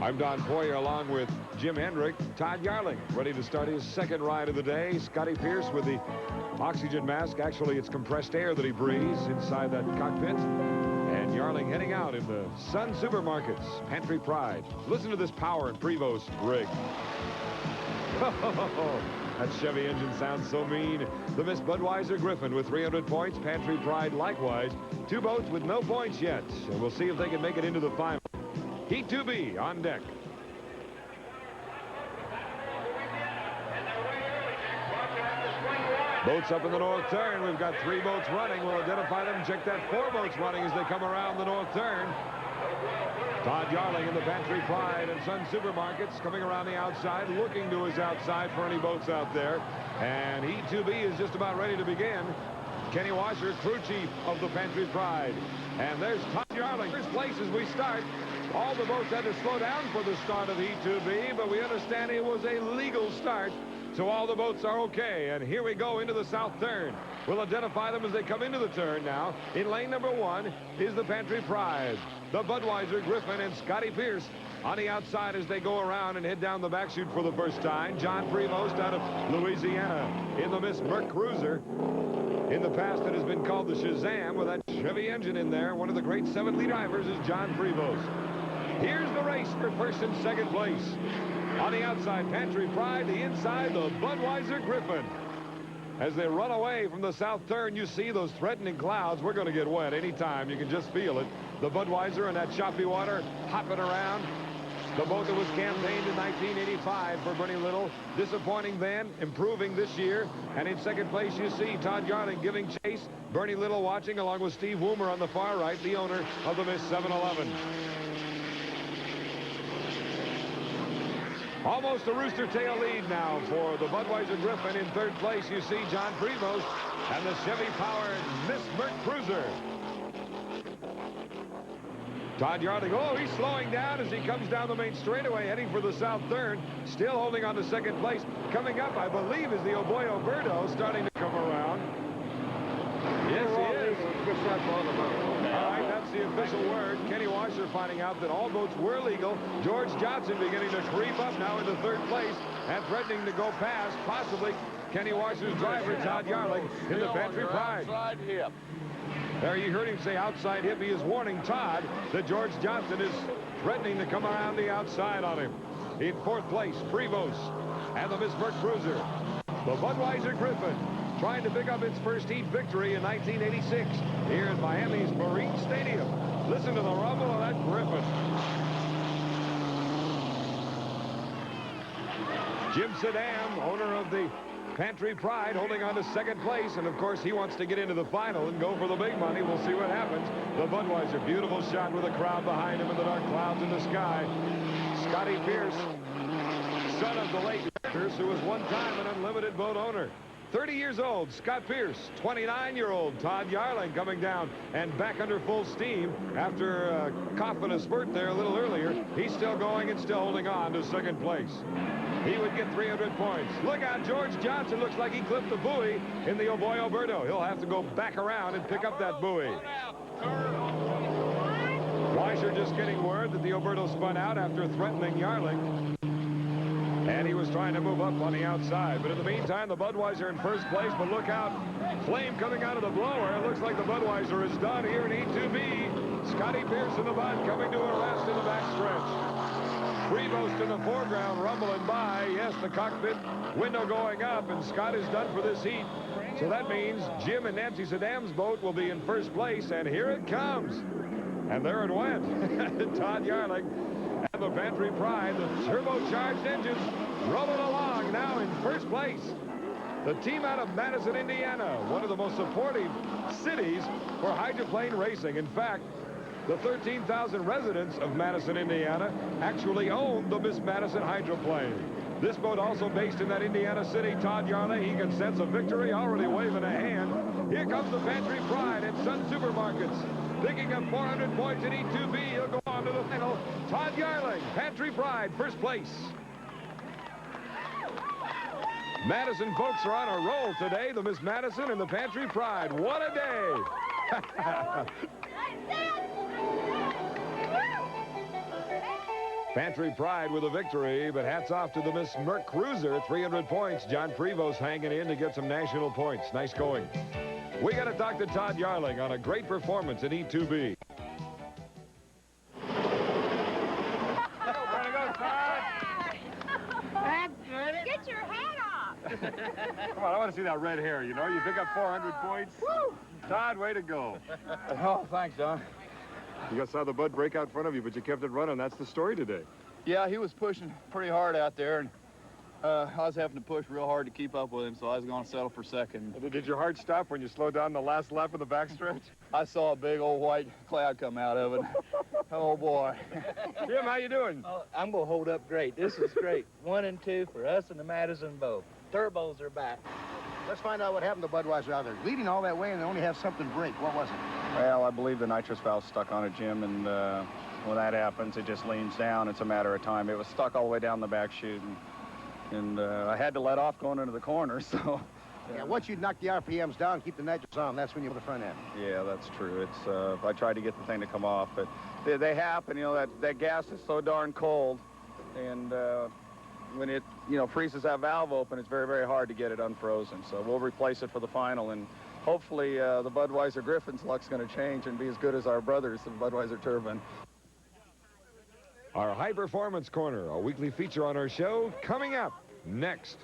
I'm Don Poyer along with Jim Hendrick. Todd Yarling ready to start his second ride of the day. Scotty Pierce with the oxygen mask. Actually, it's compressed air that he breathes inside that cockpit. And Yarling heading out in the Sun Supermarkets Pantry Pride. Listen to this power in Prevost rig. That Chevy engine sounds so mean. The Miss Budweiser Griffin with 300 points. Pantry Pride likewise. Two boats with no points yet. And we'll see if they can make it into the final. Heat 2B on deck. Boats up in the north turn. We've got 3 boats running. We'll identify them. Check that 4 boats running as they come around the north turn. Todd Yarling in the Pantry Pride and Sun Supermarkets coming around the outside, looking to his outside for any boats out there. And Heat 2B is just about ready to begin. Kenny Washer, crew chief of the Pantry Pride. And there's Todd Yarling. First place as we start. All the boats had to slow down for the start of Heat 2B, but we understand it was a legal start, so all the boats are okay. And here we go into the south turn. We'll identify them as they come into the turn now. In lane number 1 is the Pantry Pride, the Budweiser Griffin, and Scotty Pierce on the outside as they go around and head down the back chute for the first time. John Prevost out of Louisiana in the Miss Merc Cruiser. In the past, it has been called the Shazam with that Chevy engine in there. One of the great 7-lead drivers is John Prevost. Here's the race for first and second place. On the outside, Pantry Pride. The inside, the Budweiser Griffin. As they run away from the south turn, you see those threatening clouds. We're going to get wet anytime. You can just feel it. The Budweiser and that choppy water hopping around. The boat that was campaigned in 1985 for Bernie Little. Disappointing then, improving this year. And in second place, you see Todd Yarling giving chase. Bernie Little watching along with Steve Woomer on the far right, the owner of the Miss 711. Almost a rooster tail lead now for the Budweiser Griffin. In third place, you see John Prevost and the Chevy-powered Miss Merc Cruiser. Todd Yarling, oh, he's slowing down as he comes down the main straightaway, heading for the south turn. Still holding on to second place. Coming up, I believe, is the Oboyo Berto starting to come around. Yes, he is. All right, that's the official word. Kenny Washer finding out that all boats were legal. George Johnson beginning to creep up now into third place and threatening to go past, possibly, Kenny Washer's driver, Todd Yarling, in the Pantry Pride. There, you heard him say outside hip. He is warning Todd that George Johnson is threatening to come around the outside on him. In fourth place, Prevost and the Miss Merc Cruiser. The Budweiser Griffin trying to pick up its first heat victory in 1986 here at Miami's Marine Stadium. Listen to the rumble of that Griffin. Jim Sedam, owner of the Pantry Pride, holding on to second place, and of course he wants to get into the final and go for the big money. We'll see what happens. The Budweiser, beautiful shot with a crowd behind him in the dark clouds in the sky. Scotty Pierce, son of the late Pierce, who was one time an unlimited boat owner. 30 years old, Scott Pierce. 29-year-old Todd Yarling coming down and back under full steam after a cough and a spurt there a little earlier. He's still going and still holding on to second place. He would get 300 points. Look out, George Johnson looks like he clipped the buoy in the Oboyo Berto. He'll have to go back around and pick up that buoy. Washer just getting word that the Oberto spun out after threatening Yarling. And he was trying to move up on the outside. But in the meantime, the Budweiser in first place. But look out, flame coming out of the blower. It looks like the Budweiser is done here in E2B. Scotty Pierce in the Bud coming to a rest in the backstretch. Prevost in the foreground rumbling by. Yes, the cockpit window going up, and Scott is done for this heat. So that means Jim and Nancy Sedam's boat will be in first place, and here it comes. And there it went. Todd Yarling and the Pantry Pride, the turbocharged engines rolling along now in first place. The team out of Madison, Indiana, one of the most supportive cities for hydroplane racing. In fact, the 13,000 residents of Madison, Indiana, actually own the Miss Madison hydroplane. This boat also based in that Indiana city. Todd Yarling, he can sense a victory, already waving a hand. Here comes the Pantry Pride at Sun Supermarkets, picking up 400 points in E2B. He'll go on to the final. Todd Yarling, Pantry Pride, first place. Madison folks are on a roll today. The Miss Madison and the Pantry Pride. What a day! Pantry Pride with a victory, but hats off to the Miss Merc Cruiser, 300 points. John Prevost hanging in to get some national points. Nice going. We got to talk to Todd Yarling on a great performance in E2B. Get your hat off. Come on, I want to see that red hair, you know. You pick up 400 points. Woo! Todd, way to go. Oh, thanks, Don. You guys saw the Bud break out in front of you, but you kept it running. That's the story today. Yeah, he was pushing pretty hard out there, and I was having to push real hard to keep up with him, so I was going to settle for second. Did your heart stop when you slowed down the last lap of the backstretch? I saw a big old white cloud come out of it. Oh, boy. Jim, how you doing? Oh, I'm going to hold up great. This is great. 1 and 2 for us and the Madison both. Turbos are back. Let's find out what happened to Budweiser out there. Leading all that way and they only have something break. What was it? Well, I believe the nitrous valve stuck on it, Jim, and when that happens, it just leans down. It's a matter of time. It was stuck all the way down the back chute, and I had to let off going into the corner, so... Yeah, once you knock the RPMs down, keep the nitrous on, that's when you put the front end. Yeah, that's true. It's I tried to get the thing to come off, but they happen. You know, that gas is so darn cold, and when it, you know, freezes that valve open, it's very, very hard to get it unfrozen. So we'll replace it for the final, and hopefully the Budweiser Griffin's luck's going to change and be as good as our brothers, the Budweiser Turbine. Our High Performance Corner, a weekly feature on our show, coming up next.